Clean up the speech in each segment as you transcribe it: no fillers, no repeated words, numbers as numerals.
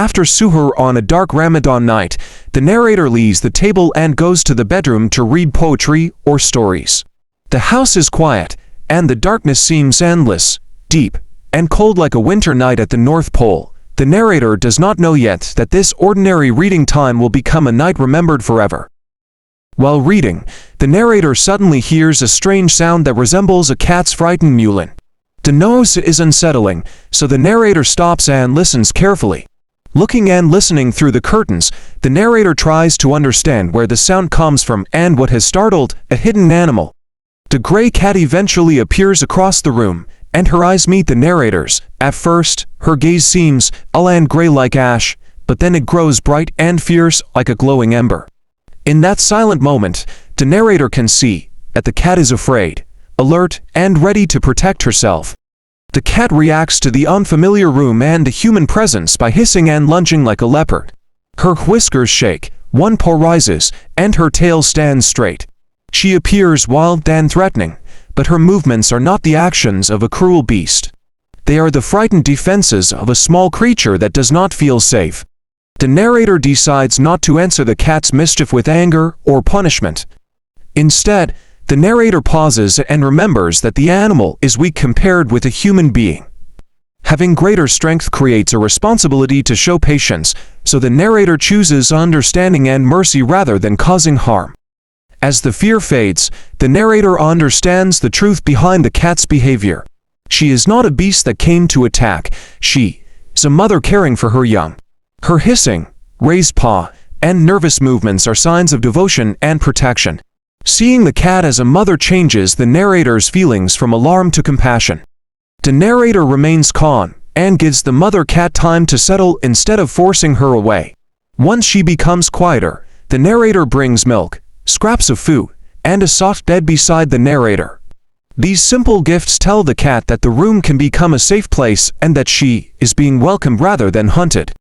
After suhoor on a dark Ramadan night, the narrator leaves the table and goes to the bedroom to read poetry or stories. The house is quiet, and the darkness seems endless, deep, and cold like a winter night at the North Pole. The narrator does not know yet that this ordinary reading time will become a night remembered forever. While reading, the narrator suddenly hears a strange sound that resembles a cat's frightened mewling. The noise is unsettling, so the narrator stops and listens carefully. Looking and listening through the curtains, the narrator tries to understand where the sound comes from and what has startled a hidden animal. The gray cat eventually appears across the room, and her eyes meet the narrator's. At first, her gaze seems dull and gray like ash, but then it grows bright and fierce like a glowing ember. In that silent moment, the narrator can see that the cat is afraid, alert, and ready to protect herself. The cat reacts to the unfamiliar room and the human presence by hissing and lunging like a leopard. Her whiskers shake, one paw rises, and her tail stands straight. She appears wild and threatening, but her movements are not the actions of a cruel beast. They are the frightened defenses of a small creature that does not feel safe. The narrator decides not to answer the cat's mischief with anger or punishment. Instead, the narrator pauses and remembers that the animal is weak compared with a human being. Having greater strength creates a responsibility to show patience, so the narrator chooses understanding and mercy rather than causing harm. As the fear fades, the narrator understands the truth behind the cat's behavior. She is not a beast that came to attack, she is a mother caring for her young. Her hissing, raised paw, and nervous movements are signs of devotion and protection. Seeing the cat as a mother changes the narrator's feelings from alarm to compassion. The narrator remains calm and gives the mother cat time to settle instead of forcing her away. Once she becomes quieter, the narrator brings milk, scraps of food, and a soft bed beside the narrator. These simple gifts tell the cat that the room can become a safe place and that she is being welcomed rather than hunted.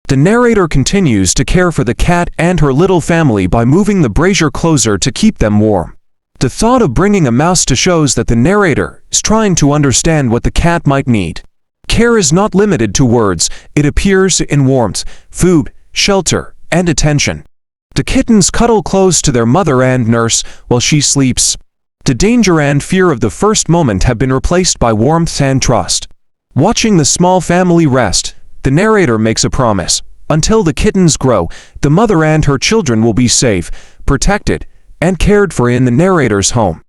The narrator continues to care for the cat and her little family by moving the brazier closer to keep them warm. The thought of bringing a mouse to shows that the narrator is trying to understand what the cat might need. Care is not limited to words, it appears in warmth, food, shelter, and attention. The kittens cuddle close to their mother and nurse while she sleeps. The danger and fear of the first moment have been replaced by warmth and trust. Watching the small family rest, the narrator makes a promise. Until the kittens grow, the mother and her children will be safe, protected, and cared for in the narrator's home.